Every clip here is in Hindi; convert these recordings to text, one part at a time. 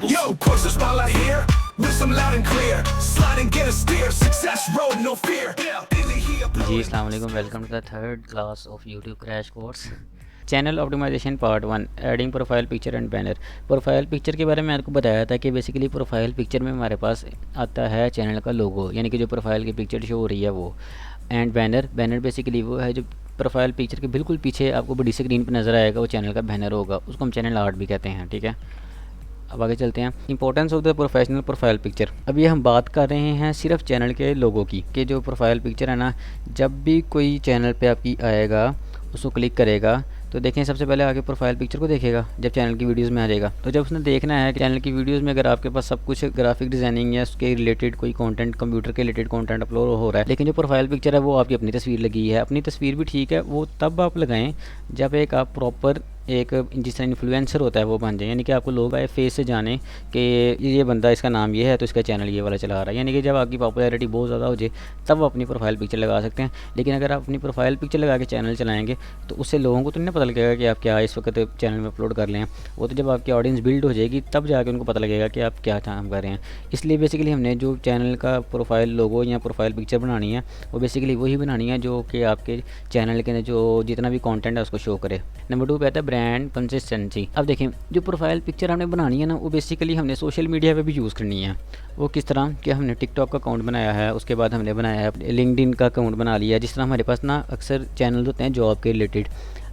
Yo, push the spotlight here, listen loud and clear, slide and get a steer, success road, no fear. जी अस्सलाम वालेकुम, welcome to the third class of YouTube crash course. Channel optimization part 1, adding profile picture and banner. Profile picture के बारे में आपको बताया था कि बेसिकली प्रोफाइल पिक्चर में हमारे पास आता है चैनल का लोगो, यानी कि जो प्रोफाइल की पिक्चर शो हो रही है वो। एंड बैनर बेसिकली वो है जो प्रोफाइल पिक्चर के बिल्कुल पीछे आपको बड़ी स्क्रीन पर नज़र आएगा, वो चैनल का बैनर होगा, उसको हम चैनल आर्ट भी कहते हैं। ठीक है, अब आगे चलते हैं। Importance of the professional profile picture. अब ये हम बात कर रहे हैं सिर्फ चैनल के लोगों की, कि जो प्रोफाइल पिक्चर है ना, जब भी कोई चैनल पे आपकी आएगा उसको क्लिक करेगा तो देखें सबसे पहले आगे प्रोफाइल पिक्चर को देखेगा जब चैनल की वीडियोस में आ जाएगा। तो जब उसने देखना है कि चैनल की वीडियोस में अगर आपके पास सब कुछ ग्राफिक डिज़ाइनिंग या उसके रिलेटेड कोई कंटेंट, कंप्यूटर के रिलेटेड कंटेंट अपलोड हो रहा है, लेकिन जो प्रोफाइल पिक्चर है वो आपकी अपनी तस्वीर लगी है। अपनी तस्वीर भी ठीक है, वो तब आप लगाएं जब एक आप प्रॉपर एक जिस तरह इन्फ्लुएंसर होता है वो बन जाए, यानी कि आपको लोग बाय फेस से जाने कि ये बंदा, इसका नाम ये है तो इसका चैनल ये वाला चला रहा है। यानी कि जब आपकी पॉपुलैरिटी बहुत ज़्यादा हो जाए तब आप अपनी प्रोफाइल पिक्चर लगा सकते हैं। लेकिन अगर आप अपनी प्रोफाइल पिक्चर लगा के चैनल चलाएंगे तो उससे लोगों को तो नहीं पता लगेगा कि आप क्या इस वक्त चैनल में अपलोड कर लें। वो तो जब आपकी ऑडियंस बिल्ड हो जाएगी तब जाके उनको पता लगेगा कि आप क्या काम कर रहे हैं। इसलिए बेसिकली हमने जो चैनल का प्रोफाइल लोगो या प्रोफाइल पिक्चर बनानी है वो बेसिकली वही बनानी है जो कि आपके चैनल के जो जितना भी कंटेंट है उसको शो करे। नंबर 2 पे आता है ब्रांड कंसिस्टेंसी। अब देखें जो प्रोफाइल पिक्चर हमने बनानी है ना, वो बेसिकली हमने सोशल मीडिया पे भी यूज़ करनी है। वो किस तरह कि हमने टिकटॉक का अकाउंट बनाया है, उसके बाद हमने बनाया है लिंक्डइन का अकाउंट बना लिया। जिस तरह हमारे पास ना अक्सर चैनल होते हैं जॉब के रिलेटेड।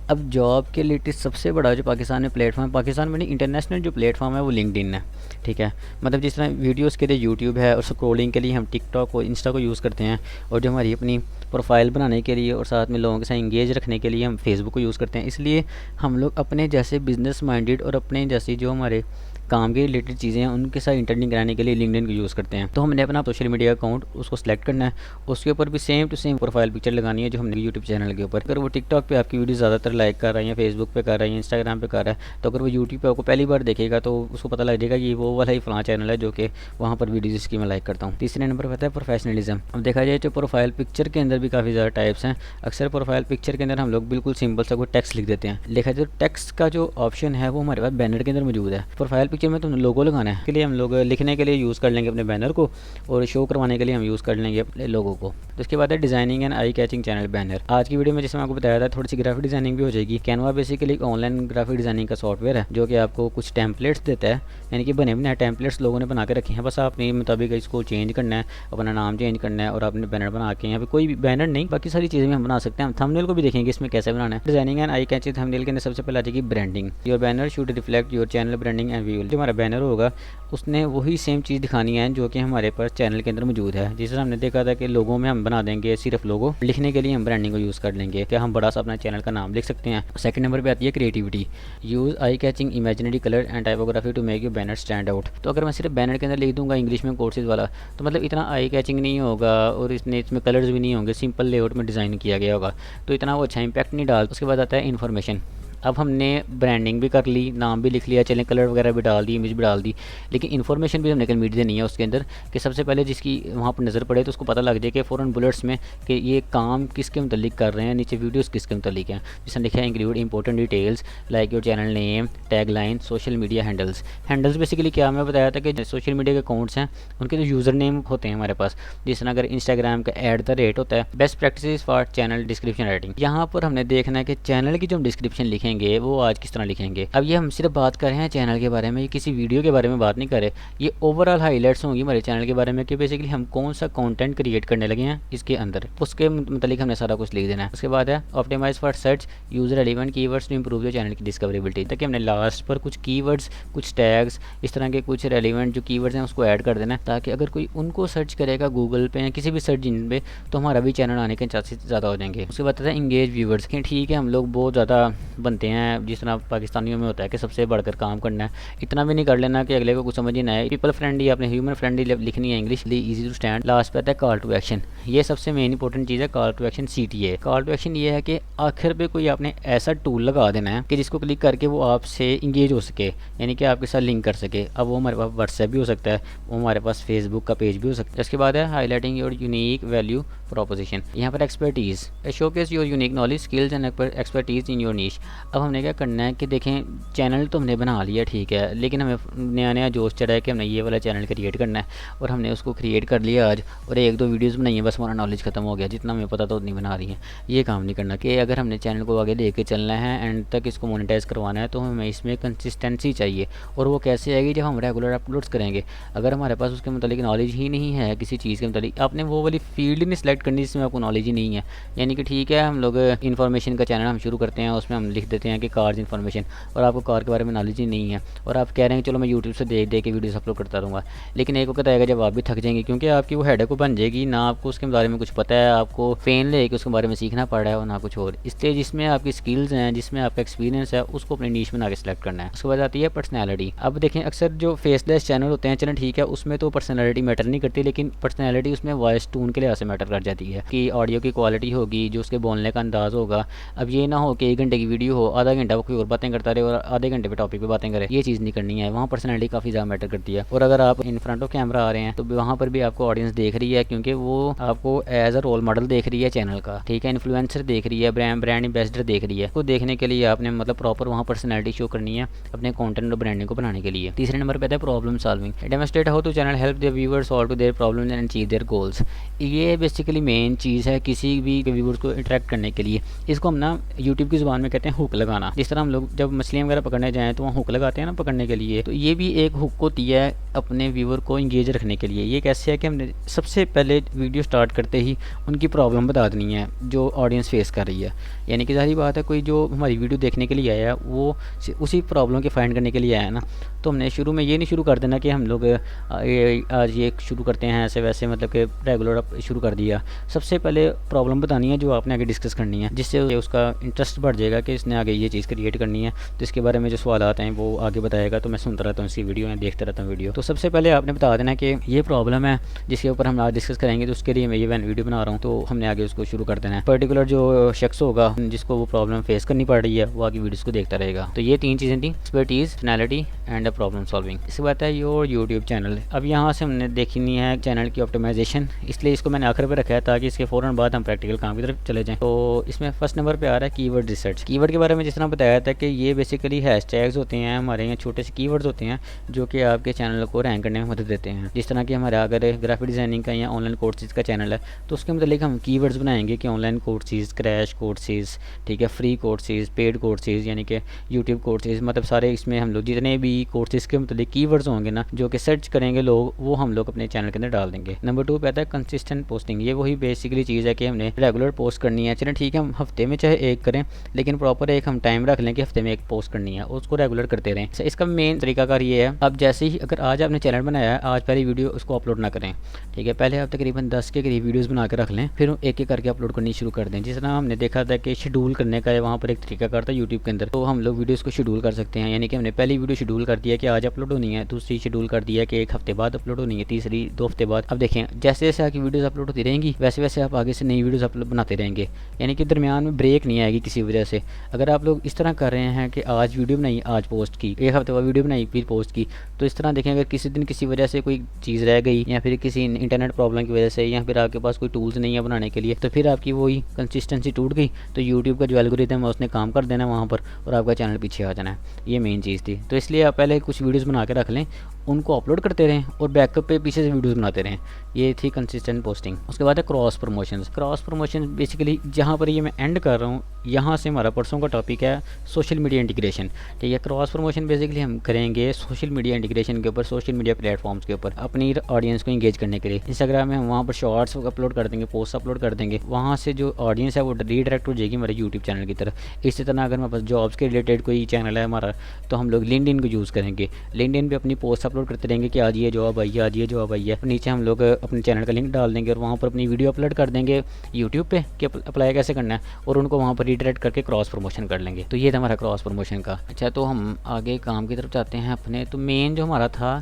अब जॉब के रिलेटेड सबसे बड़ा जो पाकिस्तान में प्लेटफॉर्म, पाकिस्तान में नहीं इंटरनेशनल जो प्लेटफॉर्म है वो लिंक्डइन है। ठीक है, मतलब जिस तरह वीडियोस के लिए यूट्यूब है और स्क्रॉलिंग के लिए हम टिकटॉक और इंस्टा को यूज़ करते हैं, और जो हमारी अपनी प्रोफाइल बनाने के लिए और साथ में लोगों के साथ इंगेज रखने के लिए हम फेसबुक को यूज़ करते हैं। इसलिए हम लोग अपने जैसे बिज़नेस माइंडेड और अपने जैसी जो हमारे काम के रिलेटेड चीज़ें हैं उनके साथ इंटरलिंक कराने के लिए लिंक्डइन को यूज़ करते हैं। तो हमने अपना सोशल मीडिया अकाउंट उसको सेलेक्ट करना है, उसके ऊपर भी same to same profile picture लगानी है जो हमने यूट्यूब चैनल के ऊपर। अगर वो टिकटॉक पे आपकी वीडियो ज़्यादातर लाइक कर रहा है या फेसबुक पे कर रहा है या इंस्टाग्राम पे कर रहा है, तो अगर वो यूट्यूब पे आपको पहली बार देखेगा तो उसको पता लग जाएगा कि वो वाला ही फलां चैनल है जो कि वहाँ पर वीडियोज़ इसकी मैं लाइक करता हूँ। तीसरे नंबर पर आता है प्रोफेशनलिज्म। अब देखा जाए तो प्रोफाइल पिक्चर के अंदर भी काफ़ी ज़्यादा टाइप्स हैं। अक्सर प्रोफाइल पिक्चर के अंदर हम लोग बिल्कुल सिंपल सा कोई टेक्स्ट लिख देते हैं। लिखा जाए तो टेक्स्ट का जो ऑप्शन है वो हमारे पास बैनर के अंदर मौजूद है। प्रोफाइल पिक्चर में तो लोगो लगाना है, के लिए हम लोग लिखने के लिए यूज़ कर लेंगे अपने बैनर को, और शो करवाने के लिए हम यूज़ कर लेंगे अपने लोगों को। तो इसके बाद है designing and eye catching channel banner. आज की वीडियो में जैसे मैं आपको बताया था थोड़ी सी ग्राफिक डिज़ाइनिंग भी हो जाएगी। कैनवा बेसिकली एक ऑनलाइन ग्राफिक डिज़ाइनिंग का सॉफ्टवेयर है जो कि आपको कुछ टेम्पलेट्स देता है, यानी कि बने बनाए टेम्पलेट्स लोगों ने बना के रखे हैं। बस आप अपने मुताबिक इसको चेंज करना है, अपना नाम चेंज करना है और आपने बैनर बना के, यहाँ पे कोई भी बैनर नहीं बाकी सारी चीज़ें भी हम बना सकते हैं। हम थंबनेल को भी देखेंगे इसमें कैसे बनाना है। Designing and eye catching thumbnail के अंदर सबसे पहले आ जाएगी branding. Your banner should reflect your channel branding and view. जो हमारा बैनर होगा उसने वही सेम चीज़ दिखानी है जो कि हमारे पास चैनल के अंदर मौजूद है। जिस तरह हमने देखा था कि लोगों में हम बना देंगे सिर्फ लोगो, लिखने के लिए हम ब्रांडिंग को यूज़ कर लेंगे, क्या हम बड़ा सा अपना चैनल का नाम लिख सकते हैं। सेकंड नंबर पे आती है creativity. Use eye catching imaginary colour and typography to make your banner stand out. तो अगर मैं सिर्फ बैनर के अंदर लिख दूंगा इंग्लिश में कोर्सेज वाला तो मतलब इतना आई कैचिंग नहीं होगा और इसमें कलर्स भी नहीं होंगे, सिंपल लेआउट में डिज़ाइन किया गया होगा तो इतना वो अच्छा इंपैक्ट नहीं डाल। उसके बाद आता है इन्फॉर्मेशन। अब हमने ब्रांडिंग भी कर ली, नाम भी लिख लिया, चलें कलर वगैरह भी डाल दी, इमेज भी डाल दी, लेकिन इन्फॉर्मेशन भी हमने कन्वीट देनी है उसके अंदर कि सबसे पहले जिसकी वहाँ पर नज़र पड़े तो उसको पता लग जाए कि फ़ौरन बुलेट्स में कि ये काम किसके मुतालिक कर रहे हैं, नीचे वीडियोस किसके मुतालिक हैं। जिसने लिखा है include important details like your channel name, tag line, social media handles. Handles basically क्या मैं बताया था कि सोशल मीडिया के अकाउंट्स हैं उनके जो यूज़र नेम होते हैं हमारे पास, जिस तरह अगर इंस्टाग्राम का @ होता है। Best practice for channel description writing. यहाँ पर हमने देखना है कि चैनल की जो हम डिस्क्रिप्शन लिखेंगे वो आज किस तरह लिखेंगे। अब ये हम सिर्फ बात कर रहे हैं चैनल के बारे में, ये किसी वीडियो के बारे में बात नहीं कर रहे। ये ओवरऑल हाईलाइट्स होंगी हमारे चैनल के बारे में कि बेसिकली हम कौन सा कंटेंट क्रिएट करने लगे हैं इसके अंदर, उसके मतलब हमने सारा कुछ लिख देना है। उसके बाद है optimize for search user relevant keywords to improve your channel की डिस्कवरेबिलिटी। ताकि हमने लास्ट पर कुछ कीवर्ड्स, कुछ टैग्स, इस तरह के कुछ रेलिवेंट जो कीवर्ड्स हैं उसको ऐड कर देना है, ताकि अगर कोई उनको सर्च करेगा गूगल पे या किसी भी सर्च इंजन पे तो हमारा भी चैनल आने के चांसेस ज़्यादा हो जाएंगे। उसके बाद है इंगेज व्यूवर्स। ठीक है, हम लोग बहुत ज़्यादा बनते हैं जिस तरह पाकिस्तानियों में होता है कि सबसे बढ़कर काम करना है, इतना भी नहीं कर लेना कि अगले को कुछ समझ ही ना आए। पीपल फ्रेंडली, आपने ह्यूमन फ्रेंडली लिखनी है, English easy to stand. Last पे आता है कॉल टू एक्शन। ये सबसे मेन इंपॉर्टेंट चीज़ है call to action, CTA। Call to action ये है कि आखिर पे कोई आपने ऐसा टूल लगा देना है कि जिसको क्लिक करके वो आपसे इंगेज हो सके, यानी कि आपके साथ लिंक कर सके। अब वो हमारे पास व्हाट्सएप भी हो सकता है, वो हमारे पास फेसबुक का पेज भी हो सकता है। इसके बाद है highlighting your unique value proposition. यहाँ पर expertise, showcase your unique knowledge, skills and expertise in your niche. अब हमने क्या करना है कि देखें, चैनल तो हमने बना लिया ठीक है, लेकिन हमें नया नया जोश चढ़ा है कि हमने ये वाला चैनल क्रिएट करना है, और हमने उसको क्रिएट कर लिया आज, और 1-2 वीडियोस बनाई हैं, बस हमारा नॉलेज ख़त्म हो गया, जितना हमें पता था उतनी बना रही हैं। ये काम नहीं करना कि अगर हमने चैनल को आगे लेके चलना है, एंड तक इसको मोनेटाइज़ करवाना है, तो हमें इसमें कंसिस्टेंसी चाहिए। और वो कैसे आएगी? जब हम रेगुलर अपलोड्स करेंगे। अगर हमारे पास उसके मतलब नॉलेज ही नहीं है किसी चीज़ के मतलब, आपने वो वाली फील्ड ही नहीं सेलेक्ट करनी जिसमें आपको नॉलेज ही नहीं है। यानी कि ठीक है, हम लोग इन्फॉर्मेशन का चैनल हम शुरू करते हैं, उसमें हम लिख देते हैं कि कार्स इन्फॉर्मेशन, और आपको कार के बारे में नॉलेज ही नहीं है, और आप कह रहे हैं चलो मैं यूट्यूब से देख के वीडियोस अपलोड करता रहूँगा। लेकिन एक वक्त आएगा जब आप भी थक जाएंगे, क्योंकि आपकी वो हेडेक बन जाएगी, ना आपको उसके बारे में कुछ पता है, आपको पेन ले कि उसके बारे में सीखना पड़ रहा है, और ना कुछ और। इसलिए जिसमें आपकी स्किल्स हैं, जिसमें आपका एक्सपीरियंस है, उसको अपनी नीश बना के सेलेक्ट करना है। उसके बाद आती है पर्सनैलिटी। अब देखें, अक्सर जो फेसलेस चैनल होते हैं, चलें ठीक है, उसमें तो पर्सनैलिटी मैटर नहीं करती, लेकिन पर्सनैलिटी उसमें वॉइस टोन के लिहाज से मैटर कर जाती है कि ऑडियो की क्वालिटी होगी, जो उसके बोलने का अंदाज़ होगा। अब ये ना हो कि 1 घंटे की वीडियो हो, आधा घंटा वो कोई और बातें करता रहे और आधे घंटे पे टॉपिक पे बातें करे, ये चीज़ नहीं करनी है। वहाँ पर्सनैलिटी काफ़ी ज़्यादा मैटर करती है। और अगर आप इन फ्रंट ऑफ कैमरा आ रहे हैं, तो वहाँ पर भी आपको ऑडियंस देख रही है, क्योंकि वो आपको एज अ रोल मॉडल देख रही है चैनल का, ठीक है, इन्फ्लुएंसर देख रही है, ब्रांड एम्बेसडर देख रही है। को देखने के लिए आपने मतलब प्रॉपर वहाँ पर्सनैलिटी शो करनी है अपने कंटेंट और ब्रांडिंग को बनाने के लिए। तीसरे नंबर पे आता है problem solving. Demonstrate how to channel help their viewers solve to their problems and achieve their goals. ये बेसिकली मेन चीज़ है किसी भी व्यूअर्स को इंटरेक्ट करने के लिए। इसको हम ना यूट्यूब की ज़ुबान में कहते हैं हुक लगाना। जिस तरह हम लोग जब मछलियाँ वगैरह पकड़ने जाएँ तो वहाँ हुक लगाते हैं ना पकड़ने के लिए, तो ये भी एक हुक होती है अपने व्यूअर को इंगेज रखने के लिए। ये कैसे है कि हमने सबसे पहले वीडियो स्टार्ट करते ही उनकी प्रॉब्लम बता देनी है जो ऑडियंस फेस कर रही है। यानी कि सारी बात है, कोई जो हमारी वीडियो देखने के लिए आया है वो उसी प्रॉब्लम के फाइंड करने के लिए आया है ना, तो हमने शुरू में ये नहीं शुरू कर देना कि हम लोग आज ये शुरू करते हैं ऐसे वैसे, मतलब कि रेगुलर शुरू कर दिया। सबसे पहले प्रॉब्लम बतानी है जो आपने आगे डिस्कस करनी है, जिससे उसका इंटरेस्ट बढ़ जाएगा कि इसने आगे ये चीज़ क्रिएट करनी है, तो इसके बारे में जो सवाल आते हैं वो आगे बताएगा। तो मैं सुनता रहता हूँ इसकी वीडियो में, देखते रहता हूँ वीडियो। तो सबसे पहले आपने बता देना कि ये प्रॉब्लम है जिसके ऊपर हम आज डिस्कस करेंगे, तो उसके लिए मैं ये वीडियो बना रहा हूँ, तो हमने आगे उसको शुरू कर देना है। पर्टिकुलर जो शख्स होगा जिसको वो प्रॉब्लम फेस करनी पड़ रही है, वो आगे वीडियोस को देखता रहेगा। तो ये 3 चीज़ें थी, expertise, personality and problem solving. इसके बाद है योर यूट्यूब चैनल। अब यहाँ से हमने देखनी है चैनल की ऑप्टिमाइजेशन, इसलिए इसको मैंने आखिर पे रखा है ताकि इसके फ़ौरन बाद हम प्रैक्टिकल काम की तरफ चले जाएँ। तो इसमें फर्स्ट नंबर पे आ रहा है कीवर्ड रिसर्च। कीवर्ड के बारे में जिस तरह बताया था कि ये बेसिकली हैशटैग्स होते हैं, हमारे यहाँ छोटे से कीवर्ड्स होते हैं जो कि आपके चैनल को रैंक करने में मदद देते हैं। जिस तरह कि हमारा अगर ग्राफिक डिज़ाइनिंग का या ऑनलाइन कोर्सेज़ का चैनल है, तो उसके मतलब हम कीवर्ड्स बनाएंगे कि ऑनलाइन कोर्सेज़, क्रैश कोर्सेज़, ठीक है, फ्री कोर्सेज़, पेड कोर्सेज़, यानी कि यूट्यूब कोर्सेज़, मतलब सारे इसमें हम लोग जितने भी कोर्सेज़ के मतलब कीवर्ड्स होंगे ना जो कि सर्च करेंगे लोग, वो हम लोग अपने चैनल के अंदर डाल देंगे। नंबर 2 पे आता है कंसिस्टेंट पोस्टिंग। ये वही बेसिकली चीज़ है कि हमने रेगुलर पोस्ट करनी है। चलें ठीक है, हम हफ्ते में चाहे एक करें, लेकिन प्रॉपर एक हम टाइम रख लें कि हफ्ते में एक पोस्ट करनी है, उसको रेगुलर करते रहें। इसका मेन तरीकाकार ये है, अब जैसे ही अगर आज आपने चैनल बनाया है, आज पहली वीडियो उसको अपलोड ना करें, ठीक है, पहले आप तकरीबन 10 के करीब वीडियोस बना के रख लें, फिर एक एक करके अपलोड करनी शुरू कर दें। जिस तरह हमने देखा था कि शेड्यूल करने का वहाँ पर एक तरीकाकार था यूट्यूब के अंदर, तो हम लोग वीडियोस को शेड्यूल कर सकते हैं। यानी कि हमने पहली वीडियो शेड्यूल कर दिया कि आज अपलोड होनी है, दूसरी शेड्यूल कर दिया कि 1 हफ्ते बाद अपलोड होनी है, तीसरी 2 हफ्ते बाद। अब देखें, जैसे जैसे आपकी वीडियोस अपलोड होती रहेंगी, वैसे वैसे आप आगे से नई वीडियोस अपलोड बनाते रहेंगे, यानी कि दरमियान में ब्रेक नहीं आएगी किसी वजह से। अगर आप लोग इस तरह कर रहे हैं कि आज वीडियो बनाई, आज पोस्ट की, 1 हफ्ते बाद वीडियो बनाई, फिर पोस्ट की, तो इस तरह देखें अगर किसी दिन किसी वजह से कोई चीज़ रह गई, या फिर किसी इंटरनेट प्रॉब्लम की वजह से, या फिर आपके पास कोई टूल्स नहीं है बनाने के लिए, तो फिर आपकी वही कंसिस्टेंसी टूट गई, तो यूट्यूब का जो एल्गोरिथम है उसने काम कर देना वहाँ पर, और आपका चैनल पीछे आ जाना है। ये मेन चीज़ थी। तो इसलिए आप पहले कुछ वीडियोज़ बना के रख लें, उनको अपलोड करते रहें और बैकअप पे पीछे से वीडियोस बनाते रहें। ये थी कंसिस्टेंट पोस्टिंग। उसके बाद है cross promotions. Cross promotion basically जहाँ पर ये मैं एंड कर रहा हूँ, यहाँ से हमारा परसों का टॉपिक है सोशल मीडिया इंटीग्रेशन, ठीक है। क्रॉस प्रमोशन बेसिकली हम करेंगे सोशल मीडिया इंटीग्रेशन के ऊपर, सोशल मीडिया प्लेटफॉर्म्स के ऊपर अपनी ऑडियंस को इंगेज करने के लिए। इंस्टाग्राम में हम वहाँ पर शॉर्ट्स अपलोड कर देंगे, पोस्ट अपलोड कर देंगे, वहाँ से जो ऑडियंस है वो रीडायरेक्ट हो जाएगी हमारे यूट्यूब चैनल की तरफ। इसी तरह अगर हमारे पास जॉब्स के रिलेटेड कोई चैनल है हमारा, तो हम लोग लिंक्डइन को यूज़ करेंगे। लिंक्डइन पे अपनी पोस्ट अपलोड करते रहेंगे कि आज ये जॉब आई है, आज ये जॉब आई है, नीचे हम लोग अपने चैनल का लिंक डाल देंगे और वहाँ पर अपनी वीडियो अपलोड कर देंगे यूट्यूब पे कि अप्लाई कैसे करना है, और उनको वहाँ पर रीडायरेक्ट करके क्रॉस प्रमोशन कर लेंगे। तो ये था हमारा क्रॉस प्रमोशन का। अच्छा, तो हम आगे काम की तरफ जाते हैं अपने। तो मेन जो हमारा था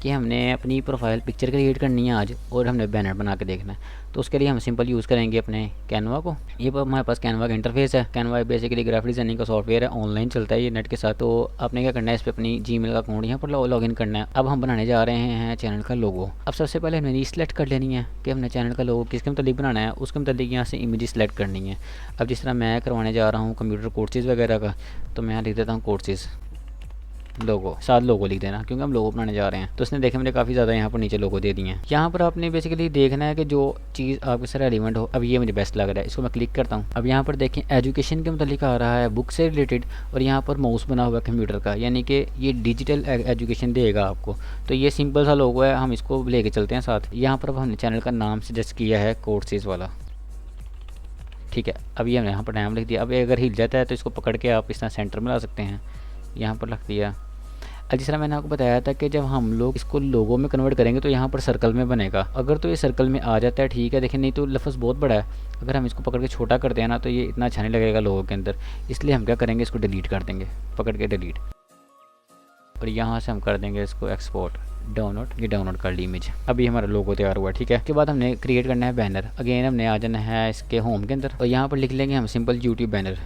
कि हमने अपनी प्रोफाइल पिक्चर क्रिएट करनी है आज और हमने बैनर बना के देखना है। तो उसके लिए हम सिंपल यूज़ करेंगे अपने कैनवा को। ये हमारे पास कैनवा का इंटरफेस है। कैनवा बेसिकली ग्राफिक डिज़ाइनिंग का सॉफ्टवेयर है, ऑनलाइन चलता है ये नेट के साथ। तो आपने क्या करना है, इस पर अपनी जीमेल का अकाउंट यहाँ पर लॉगिन करना है। अब हम बनाने जा रहे हैं चैनल का लोगो। अब सबसे पहले हमने सेलेक्ट कर लेनी है कि हमने चैनल का लोगो किसके मतलब बनाना है, उसके मतलब यहाँ से इमेज सेलेक्ट करनी है। अब जिस तरह मैं करवाने जा रहा हूँ कंप्यूटर कोर्सेज़ वगैरह का, तो मैं यहाँ लिख देता हूँ कोर्सेज़ लोगो, साथ लोगो लिख देना क्योंकि हम लोगो बनाने जा रहे हैं। तो उसने देखे मैंने काफ़ी ज़्यादा यहाँ पर नीचे लोगो दे दिए हैं। यहाँ पर आपने बेसिकली देखना है कि जो चीज़ आपके साथ रेलिवेंट हो। अब ये मुझे बेस्ट लग रहा है, इसको मैं क्लिक करता हूँ। अब यहाँ पर देखें एजुकेशन के मतलब आ रहा है, बुक से रिलेटेड, और यहाँ पर माउस बना हुआ है कंप्यूटर का, यानी कि ये डिजिटल एजुकेशन देगा आपको। तो ये सिंपल सा लोगो है, हम इसको लेके चलते हैं साथ। यहाँ पर अब हमने चैनल का नाम सजेस्ट किया है कोर्सेज़ वाला, ठीक है। अब ये हमने यहाँ पर नाम लिख दिया। अब अगर हिल जाता है तो इसको पकड़ के आप इस तरह सेंटर में ला सकते हैं, यहाँ पर रख दिया। अब जिस तरह मैंने आपको बताया था कि जब हम लोग इसको लोगो में कन्वर्ट करेंगे तो यहाँ पर सर्कल में बनेगा। अगर तो ये सर्कल में आ जाता है ठीक है, देखिए नहीं तो लफ्ज़ बहुत बड़ा है। अगर हम इसको पकड़ के छोटा करते हैं ना तो ये इतना अच्छा नहीं लगेगा लोगों के अंदर, इसलिए हम क्या करेंगे, इसको डिलीट कर देंगे, पकड़ के डिलीट। और यहाँ से हम कर देंगे इसको एक्सपोर्ट, डाउनलोड। ये डाउनलोड कर ली इमेज। अभी हमारा लोगो तैयार हुआ, ठीक है। उसके बाद हमने क्रिएट करना है बैनर। अगेन हमने आ जाना है इसके होम के अंदर और यहाँ पर लिख लेंगे हम सिंपल यूट्यूब बैनर।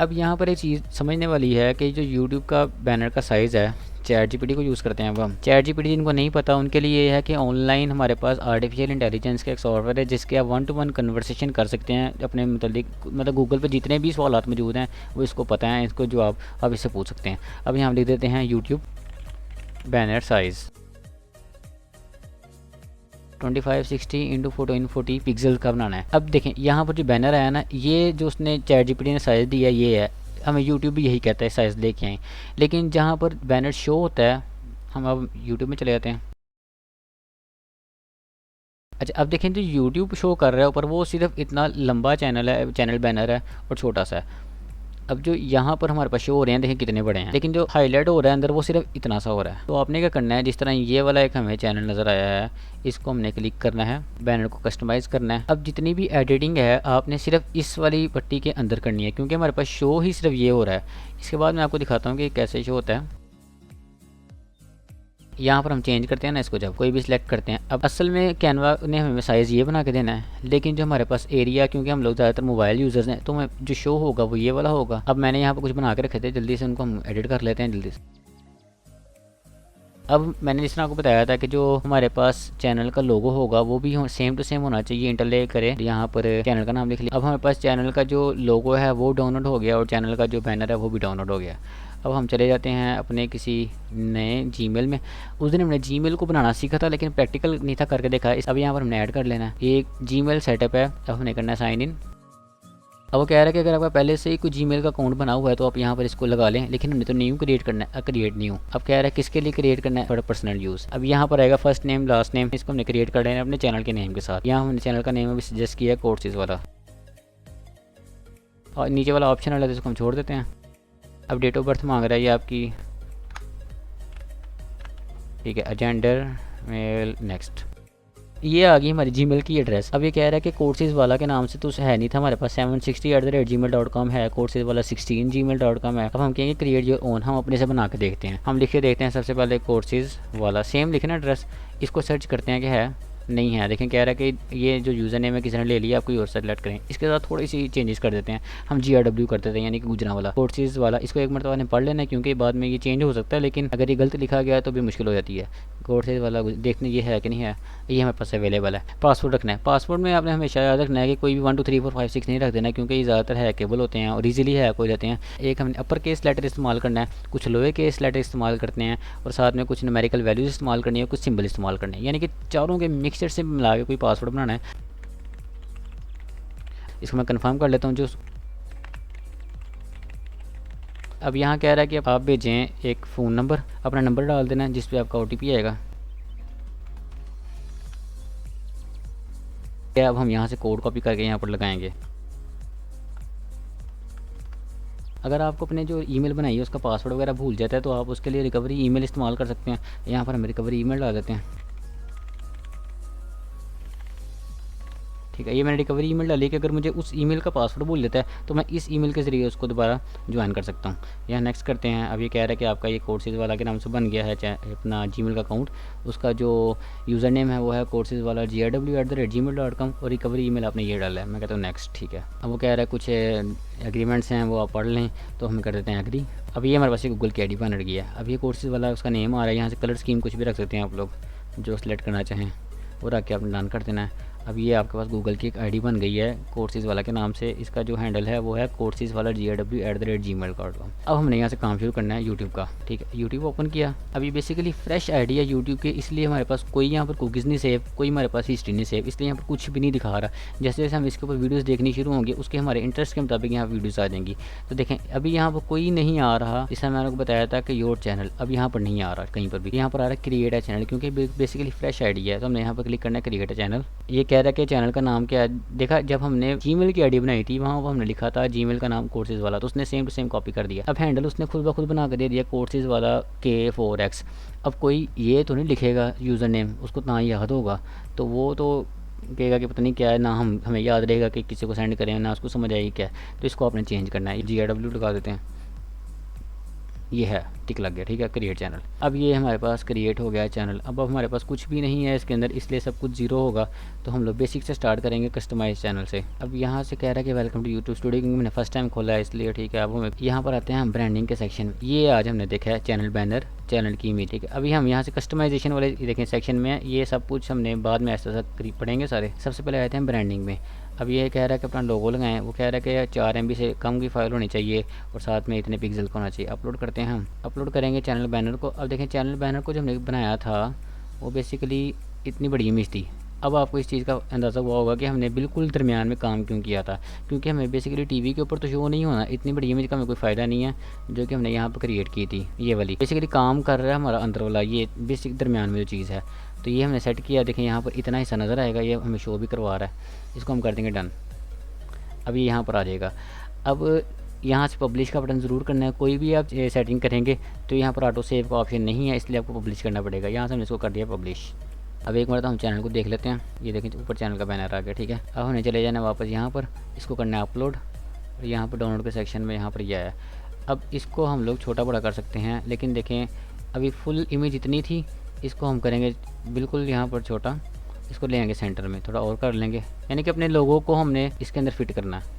अब यहाँ पर एक चीज़ समझने वाली है कि जो YouTube का बैनर का साइज़ है, चैट जीपीटी को यूज़ करते हैं। अब हम चैट जीपीटी जिनको नहीं पता उनके लिए ये है कि ऑनलाइन हमारे पास आर्टिफिशियल इंटेलिजेंस का एक सॉफ्टवेयर है जिसके आप 1-to-1 कन्वर्सेशन कर सकते हैं अपने मतलब गूगल पे जितने भी सवालात मौजूद हैं वो इसको पता है, इसको जवाब आप इससे पूछ सकते हैं। अब यहाँ लिख देते हैं यूट्यूब बैनर साइज़ 2560 × 1440 पिक्सल का बनाना है। अब देखें यहाँ पर जो बैनर आया ना, ये जो उसने चैट जीपीटी ने साइज़ दिया ये है, हमें यूट्यूब भी यही कहता है साइज़ लेके आएँ। लेकिन जहाँ पर बैनर शो होता है, हम अब यूट्यूब में चले जाते हैं। अच्छा अब देखें जो यूट्यूब शो कर रहा है ऊपर वो सिर्फ इतना लंबा चैनल बैनर है और छोटा सा है। अब जो यहाँ पर हमारे पास शो हो रहे हैं देखें कितने बड़े हैं, लेकिन जो हाईलाइट हो रहा है अंदर वो सिर्फ इतना सा हो रहा है। तो आपने क्या करना है, जिस तरह ये वाला एक हमें चैनल नज़र आया है, इसको हमने क्लिक करना है, बैनर को कस्टमाइज़ करना है। अब जितनी भी एडिटिंग है आपने सिर्फ इस वाली पट्टी के अंदर करनी है क्योंकि हमारे पास शो ही सिर्फ ये हो रहा है। इसके बाद मैं आपको दिखाता हूँ कि कैसे शो होता है। यहाँ पर हम चेंज करते हैं ना इसको, जब कोई भी सिलेक्ट करते हैं। अब असल में कैनवा ने हमें साइज़ ये बना के देना है, लेकिन जो हमारे पास एरिया, क्योंकि हम लोग ज़्यादातर मोबाइल यूज़र्स हैं तो जो शो होगा वो ये वाला होगा। अब मैंने यहाँ पर कुछ बना के रखे थे, जल्दी से उनको हम एडिट कर लेते हैं जल्दी से। अब मैंने जिस तरह आपको बताया था कि जो हमारे पास चैनल का लोगो होगा वो भी सेम टू सेम होना चाहिए, इंटरले करें। यहाँ पर चैनल का नाम लिख लिया। अब हमारे पास चैनल का जो लोगो है वो डाउनलोड हो गया और चैनल का जो बैनर है वो भी डाउनलोड हो गया। अब हम चले जाते हैं अपने किसी नए जीमेल में। उस दिन हमने जीमेल को बनाना सीखा था लेकिन प्रैक्टिकल नहीं था, करके देखा। अब यहाँ पर हमने ऐड कर लेना है, एक जीमेल सेटअप है। अब हमने करना है साइन इन। अब वो कह रहा है कि अगर आपका पहले से ही कोई जीमेल का अकाउंट बना हुआ है तो आप यहाँ पर इसको लगा लें, लेकिन हमने तो न्यू क्रिएट करना है, क्रिएट न्यू। अब कह रहा है किसके लिए क्रिएट करना है, फॉर पर्सनल यूज़। अब यहाँ पर आएगा फर्स्ट नेम लास्ट नेम, इसको हमने क्रिएट कर लेना है अपने चैनल के नेम के साथ। यहाँ हमने चैनल का नेम अभी सजेस्ट किया है कोर्सेज वाला, और नीचे वाला ऑप्शन वाला जिसको हम छोड़ देते हैं। अब डेट ऑफ बर्थ मांग रहा है ये आपकी, ठीक है, जेंडर मेल, नेक्स्ट। ये आ गई हमारी जीमेल की एड्रेस। अब ये कह रहा है कि कोर्सेज वाला के नाम से तो है नहीं था हमारे पास, 760@gmail.com है, कोर्सेज वाला 16gmail.com है। अब हम कहेंगे क्रिएट योर ओन, हम अपने से बना के देखते हैं। हम लिख के देखते हैं सबसे पहले कोर्सेज वाला, सेम लिखना एड्रेस, इसको सर्च करते हैं कि है नहीं है। देखें कह रहा है कि ये जो यूज़र नेम है किसी ने ले लिया, आप कोई और सेलेक्ट करें। इसके साथ थोड़ी सी चेंजेस कर देते हैं, हम GRW कर देते हैं यानी कि गुजरा वाला कोर्सेज वाला। इसको एक मरतबा ने पढ़ लेना है क्योंकि बाद में ये चेंज हो सकता है, लेकिन अगर ये गलत लिखा गया तो भी मुश्किल हो जाती है। कोर्सेज वाला देखने ये है कि नहीं है, ये हमारे पास अवेलेबल है। पासवर्ड रखना है, पासवर्ड में आपने हमेशा याद रखना है कि कोई भी 1 2 3 4 5 6 नहीं रख देना क्योंकि ये ज़्यादातर हैकेबल होते हैं और ईजिली हैक हो जाते हैं। एक हमने अपर केस लेटर इस्तेमाल करना है, कुछ लोअर केस लेटर इस्तेमाल करते हैं और साथ में कुछ न्यूमेरिकल वैल्यूज़ इस्तेमाल करनी है, कुछ सिंबल इस्तेमाल करने हैं, यानी कि चारों के मिक्सचर से मिला के कोई पासवर्ड बनाना है। इसको मैं कंफर्म कर लेता हूँ। जो अब यहाँ कह रहा है कि आप भेजें एक फ़ोन नंबर, अपना नंबर डाल देना है जिस पे आपका OTP आएगा। अब हम यहाँ से कोड कॉपी करके यहाँ पर लगाएंगे। अगर आपको अपने जो ईमेल बनाई है उसका पासवर्ड वगैरह भूल जाता है तो आप उसके लिए रिकवरी ईमेल इस्तेमाल कर सकते हैं। यहाँ पर हम रिकवरी ईमेल डाल देते हैं, ठीक है। ये मैंने रिकवरी ईमेल डाली कि अगर मुझे उस ईमेल का पासवर्ड भूल जाता है तो मैं इस ईमेल के ज़रिए उसको दोबारा ज्वाइन कर सकता हूँ। यहाँ नेक्स्ट करते हैं। अब ये कह रहा है कि आपका ये कोर्सेज़ वाला के नाम से बन गया है अपना जीमेल का अकाउंट। उसका जो यूज़र नेम है वो है कोर्सेज़ वाला GRW@gmail.com और रिकवरी ईमेल आपने ये डाला है। मैं कहता हूँ नेक्स्ट। ठीक है। अब वो कह रहा है कुछ एग्रीमेंट्स हैं वो आप पढ़ लें, तो हम कर देते हैं एग्री। अब ये हमारे पास एक गूगल की आईडी बन गई है। अब ये कोर्सेज़ वाला उसका नेम आ रहा है। यहाँ से कलर स्कीम कुछ भी रख सकते हैं आप लोग, जो सिलेक्ट करना चाहें वो रख के आपने डन कर देना है। अब ये आपके पास गूगल की एक आईडी बन गई है कोर्सेज़ वाला के नाम से। इसका जो हैंडल है वो है कोर्सेज़ वाला GRW@gmail.com। अब हमने यहाँ से काम शुरू करना है यूट्यूब का। ठीक है, यूट्यूब ओपन किया। अब ये बेसिकली फ्रेश आईडी है यूट्यूब के, इसलिए हमारे पास कोई यहाँ पर कुकीज़ नहीं सेव, कोई हमारे पास हिस्ट्री नहीं सेव, इसलिए यहाँ पर कुछ भी नहीं दिखा रहा। जैसे जैसे हम इसके ऊपर वीडियोज़ देखनी शुरू होंगे उसके हमारे इंटरेस्ट के मुताबिक यहाँ वीडियोज़ आ जाएंगी। तो देखें अभी यहाँ पर कोई नहीं आ रहा, जैसा मैंने आपको बताया था कि योर चैनल, अब यहाँ पर नहीं आ रहा कहीं पर भी। यहाँ पर आ रहा है क्रिएट अ चैनल, क्योंकि बेसिकली फ्रेश आईडी है। तो हमने यहाँ पर क्लिक करना है क्रिएट अ चैनल। ये कह रहा है कि चैनल का नाम क्या है। देखा जब हमने जीमेल की आईडी बनाई थी वहाँ हमने लिखा था जीमेल का नाम कोर्सेज़ वाला, तो उसने सेम टू सेम कॉपी कर दिया। अब हैंडल उसने खुद ब खुद बना कर दे दिया कोर्सेज़ वाला K4X। अब कोई ये तो नहीं लिखेगा यूज़र नेम, उसको ना याद होगा, तो वो तो कहेगा कि पता नहीं क्या है, ना हमें याद रहेगा कि किसी को सेंड करें, ना उसको समझ आएगी क्या है। तो इसको आपने चेंज करना है। GRW लगा देते हैं, ये है टिक लग गया। ठीक है, क्रिएट चैनल। अब ये हमारे पास क्रिएट हो गया है चैनल। अब हमारे पास कुछ भी नहीं है इसके अंदर, इसलिए सब कुछ ज़ीरो होगा। तो हम लोग बेसिक से स्टार्ट करेंगे कस्टमाइज चैनल से। अब यहाँ से कह रहा है कि वेलकम टू यूट्यूब स्टूडियो, क्योंकि मैंने फर्स्ट टाइम खोला है इसलिए। ठीक है, अब हमें यहाँ पर आते हैं हम ब्रांडिंग के सेक्शन। ये आज हमने देखा है चैनल बैनर, चैनल की इमेज। ठीक है, अभी हम यहाँ से कस्टमाइजेशन वाले देखें सेक्शन में, ये सब कुछ हमने बाद में ऐसा पढ़ेंगे सारे। सबसे पहले आए थे हम ब्रांडिंग में। अब ये कह रहा है कि अपना लोगो लगाएं। वो कह रहा है कि 4 MB से कम की फ़ाइल होनी चाहिए और साथ में इतने पिक्सल का होना चाहिए। अपलोड करते हैं हम, अपलोड करेंगे चैनल बैनर को। अब देखें चैनल बैनर को जो हमने बनाया था वो बेसिकली इतनी बड़ी इमेज थी। अब आपको इस चीज़ का अंदाज़ा हुआ होगा कि हमने बिल्कुल दरमियान में काम क्यों किया था, क्योंकि हमें बेसिकली टीवी के ऊपर तो शो नहीं होना, इतनी बड़ी इमेज का हमें कोई फ़ायदा नहीं है, जो कि हमने यहाँ पर क्रिएट की थी। ये वाली बेसिकली काम कर रहा है हमारा अंदर वाला, ये बेसिक दरमियान में जो चीज़ है। तो ये हमने सेट किया। देखें यहाँ पर इतना हिस्सा नज़र आएगा, ये हमें शो भी करवा रहा है। इसको हम कर देंगे डन। अभी यहाँ पर आ जाएगा। अब यहाँ से पब्लिश का बटन ज़रूर करना है। कोई भी आप सेटिंग करेंगे तो यहाँ पर ऑटो सेव का ऑप्शन नहीं है, इसलिए आपको पब्लिश करना पड़ेगा। यहाँ से हमने इसको कर दिया पब्लिश। अब एक बार तो हम चैनल को देख लेते हैं। ये देखें ऊपर चैनल का बैनर आ गया। ठीक है, अब हमें चले जाना वापस यहाँ पर, इसको करना है अपलोड और यहाँ पर डाउनलोड के सेक्शन में यहाँ पर यह है। अब इसको हम लोग छोटा बड़ा कर सकते हैं, लेकिन देखें अभी फुल इमेज इतनी थी, इसको हम करेंगे बिल्कुल यहाँ पर छोटा। इसको ले आएंगे सेंटर में, थोड़ा और कर लेंगे, यानी कि अपने लोगों को हमने इसके अंदर फिट करना है।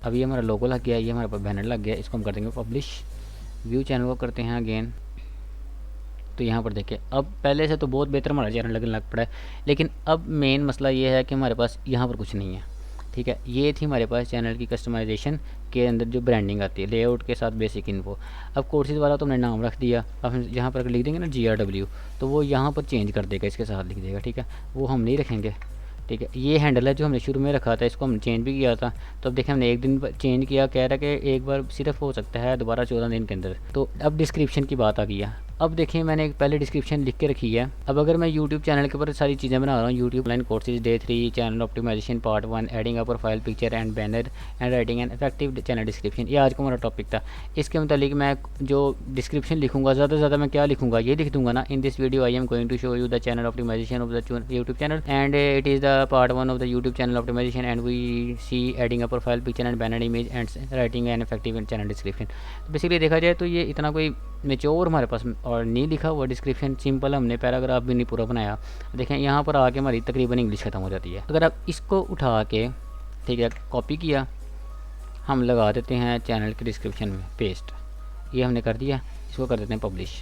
अब ये हमारा लोगो लग गया, ये हमारे पास बैनर लग गया। इसको हम कर देंगे पब्लिश। व्यू चैनल को करते हैं अगेन। तो यहाँ पर देखें अब पहले से तो बहुत बेहतर हमारा चैनल लगने लग पड़ा है, लेकिन अब मेन मसला ये है कि हमारे पास यहाँ पर कुछ नहीं है। ठीक है, ये थी हमारे पास चैनल की कस्टमाइजेशन के अंदर जो ब्रांडिंग आती है लेआउट के साथ बेसिक इन्फो। अब कोर्सेज़ वाला तो हमने नाम रख दिया। अब हम यहाँ पर लिख देंगे ना GRW, तो वो यहाँ पर चेंज कर देगा, इसके साथ लिख देगा। ठीक है, वो हम नहीं रखेंगे। ठीक है, ये हैंडल है जो हमने शुरू में रखा था, इसको हमने चेंज भी किया था। तो अब देखें हमने एक दिन चेंज किया, कह रहा है कि एक बार सिर्फ हो सकता है दोबारा 14 दिन के अंदर। तो अब डिस्क्रिप्शन की बात आ गई है। अब देखिए मैंने एक पहले डिस्क्रिप्शन लिख के रखी है। अब अगर मैं यूट्यूब चैनल के ऊपर सारी चीज़ें बना रहा हूँ, YouTube online courses day 3, channel optimization part 1, adding a profile picture and banner and writing an effective channel description, ये आज का हमारा टॉपिक था। इसके मुतालिक मैं जो डिस्क्रिप्शन लिखूंगा ज़्यादा से ज़्यादा मैं क्या लिखूंगा, ये लिख दूंगा ना, in this video I am going to show you the channel optimization of the YouTube channel and it is the part 1 of the YouTube channel optimization and we see adding a profile picture and banner image and writing an effective channel description. तो बेसिकली देखा जाए तो ये इतना कोई मेच्योर हमारे पास और नहीं लिखा हुआ डिस्क्रिप्शन, सिंपल हमने पैराग्राफ भी नहीं पूरा बनाया। देखें यहाँ पर आके हमारी तकरीबन इंग्लिश ख़त्म हो जाती है। अगर आप इसको उठा के ठीक है कॉपी किया, हम लगा देते हैं चैनल के डिस्क्रिप्शन में पेस्ट, ये हमने कर दिया। इसको कर देते हैं पब्लिश।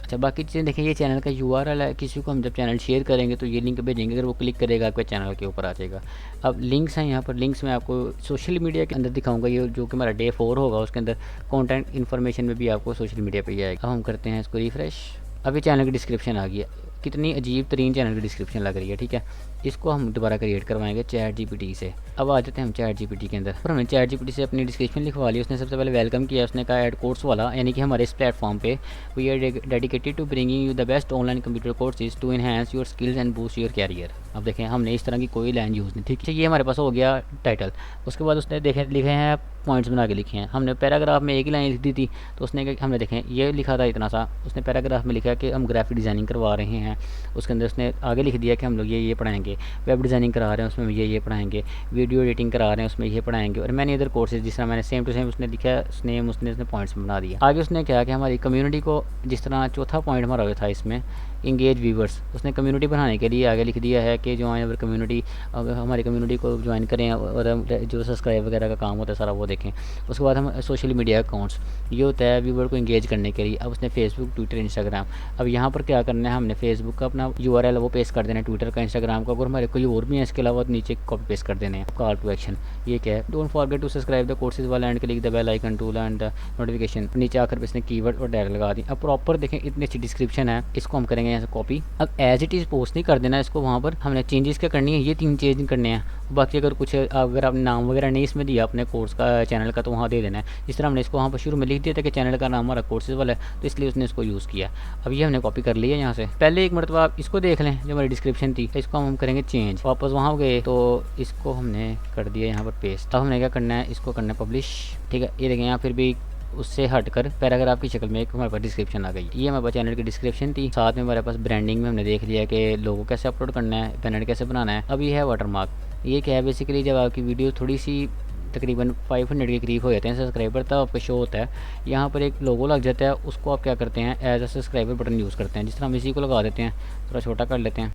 अच्छा बाकी चीज़ें देखें, ये चैनल का URL है, किसी को हम जब चैनल शेयर करेंगे तो ये लिंक भेजेंगे, अगर वो क्लिक करेगा आपके चैनल के ऊपर आ जाएगा। अब लिंक्स हैं यहाँ पर, लिंक्स मैं आपको सोशल मीडिया के अंदर दिखाऊंगा, ये जो कि हमारा डे 4 होगा उसके अंदर कंटेंट इन्फॉर्मेशन में भी आपको सोशल मीडिया पे ही आएगा। अब हम करते हैं इसको रिफ्रेश। अभी चैनल की डिस्क्रिप्शन आ गई है, कितनी अजीब तरीन चैनल की डिस्क्रिप्शन लग रही है। ठीक है, इसको हम दोबारा क्रिएट करवाएंगे चैट जीपीटी से। अब आ जाते हैं हम चैट जीपीटी के अंदर और हमने चैट जीपीटी से अपनी डिस्क्रिप्शन लिखवा ली। उसने सबसे पहले वेलकम किया, उसने कहा ऐड कोर्स वाला, यानी कि हमारे इस प्लेटफॉर्म पे we are dedicated to bringing you the best online computer courses to enhance your skills and boost your career. अब देखें हमने इस तरह की कोई लाइन यूज़ नहीं, ठीक है। ये हमारे पास हो गया टाइटल। उसके बाद उसने देखे लिखे हैं पॉइंट्स बना के लिखे हैं। हमने पैराग्राफ में एक ही लाइन लिख दी थी, तो उसने हमने देखें ये लिखा था इतना सा, उसने पैराग्राफ में लिखा कि हम ग्राफिक डिज़ाइनिंग करवा रहे हैं। उसके अंदर उसने आगे लिख दिया कि हम लोग ये पढ़ाएंगे, वेब डिज़ाइनिंग करा रहे हैं उसमें ये पढ़ाएंगे, वीडियो एडिटिंग करा रहे हैं उसमें ये पढ़ाएंगे, और मैंने इधर कोर्सेज जिस तरह मैंने सेम टू सेम उसने लिखा नेम उसने पॉइंट्स में बना दिया। आगे उसने क्या कि हमारी कम्युनिटी को, जिस तरह चौथा पॉइंट हमारा हुआ था इसमें इंगेज व्यूवर्स, उसने कम्युनिटी बनाने के लिए आगे लिख दिया है कि जो अगर कम्युनिटी हमारी कम्युनिटी को ज्वाइन करें और जो सब्सक्राइब वगैरह का काम होता है सारा वो देखें। उसके बाद हम सोशल मीडिया अकाउंट्स, ये होता है व्यूवर को इंगेज करने के लिए। अब उसने फेसबुक, ट्विटर, इंस्टाग्राम, अब यहाँ पर क्या करना है, हमने फेसबुक का अपना URL वो पेस्ट कर देना है, ट्विटर का, इंस्टाग्राम का, और हमारे कोई और भी है इसके अलावा नीचे कॉपी पेस्ट कर देने हैं। कॉल टू एक्शन ये क्या है, don't forget to subscribe the courses वाला and click the bell icon to learn the notification. नीचे आकर पे इसने कीवर्ड और टैग लगा दी। अब प्रॉपर देखें इतनी अच्छी डिस्क्रिप्शन है, इसको हम करेंगे यहाँ से कॉपी। अब एज इट इज़ पोस्ट नहीं कर देना इसको, वहाँ पर हमने चेंजेस क्या करनी है, ये 3 चेंज करने हैं। बाकी अगर कुछ अगर आपने नाम वगैरह नहीं इसमें दिया अपने कोर्स का चैनल का, तो वहाँ दे देना है। जिस तरह हमने इसको वहाँ पर शुरू में लिख दिया था कि चैनल का नाम हमारा कोर्सेज वाला है, तो इसलिए उसने इसको यूज़ किया। अब ये हमने कॉपी कर लिया यहाँ से। पहले एक मरतबा आप इसको देख लें जो हमारी डिस्क्रिप्शन थी, इसको हम करेंगे चेंज। वापस वहाँ गए तो इसको हमने कर दिया यहाँ पर पेस्ट। अब हमने क्या करना है, इसको करना है पब्लिश, ठीक है। ये देखें यहाँ फिर भी उससे हटकर पैराग्राफ की शक्ल में एक हमारे पास डिस्क्रिप्शन आ गई। ये हमारे पास चैनल की डिस्क्रिप्शन थी, साथ में हमारे पास ब्रांडिंग में हमने देख लिया कि लोगो कैसे अपलोड करना है, बैनर कैसे बनाना है। अब ये है वाटरमार्क। ये क्या है, बेसिकली जब आपकी वीडियो थोड़ी सी तकरीबन 500 के करीब हो जाते हैं सब्सक्राइबर, तब आपका शो होता है यहाँ पर एक लोगो लग जाता है। उसको आप क्या करते हैं, as a subscriber button use करते हैं। जिस तरह हम इसी को लगा देते हैं, थोड़ा छोटा कर लेते हैं।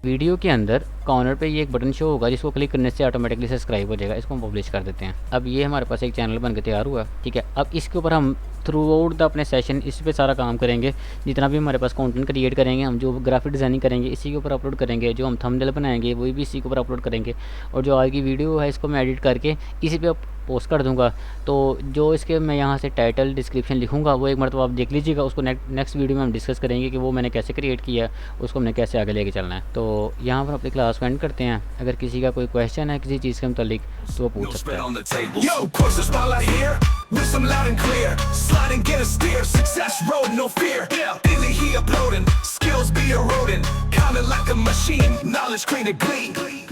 वीडियो के अंदर कॉर्नर पे ये एक बटन शो होगा जिसको क्लिक करने से ऑटोमेटिकली सब्सक्राइब हो जाएगा। इसको हम पब्लिश कर देते हैं। अब ये हमारे पास एक चैनल बन के तैयार हुआ, ठीक है। अब इसके ऊपर हम थ्रू आउट द अपने सेशन इस पे सारा काम करेंगे। जितना भी हमारे पास कंटेंट क्रिएट करेंगे, हम जो ग्राफिक डिज़ाइनिंग करेंगे इसी के ऊपर अपलोड करेंगे, जो हम थंबनेल बनाएंगे वही भी इसी के ऊपर अपलोड करेंगे, और जो आज की वीडियो है इसको मैं एडिट करके इसी पे पोस्ट कर दूंगा। तो जो इसके मैं यहाँ से टाइटल डिस्क्रिप्शन लिखूंगा वो एक मरतबा आप देख लीजिएगा। उसको नेक्स्ट वीडियो में हम डिस्कस करेंगे कि वो मैंने कैसे क्रिएट किया, उसको हमने कैसे आगे लेके चलना है। तो यहाँ पर अपनी क्लास को एंड करते हैं। अगर किसी का कोई क्वेश्चन है किसी चीज़ के मुतालिक तो वो पूछ सकते हैं। Yo, course the spotlight here. Listen loud and clear. Slide and get a steer. Success road, no fear. Daily he uploading. Skills be eroding. Counting like a machine. Knowledge clean and glean.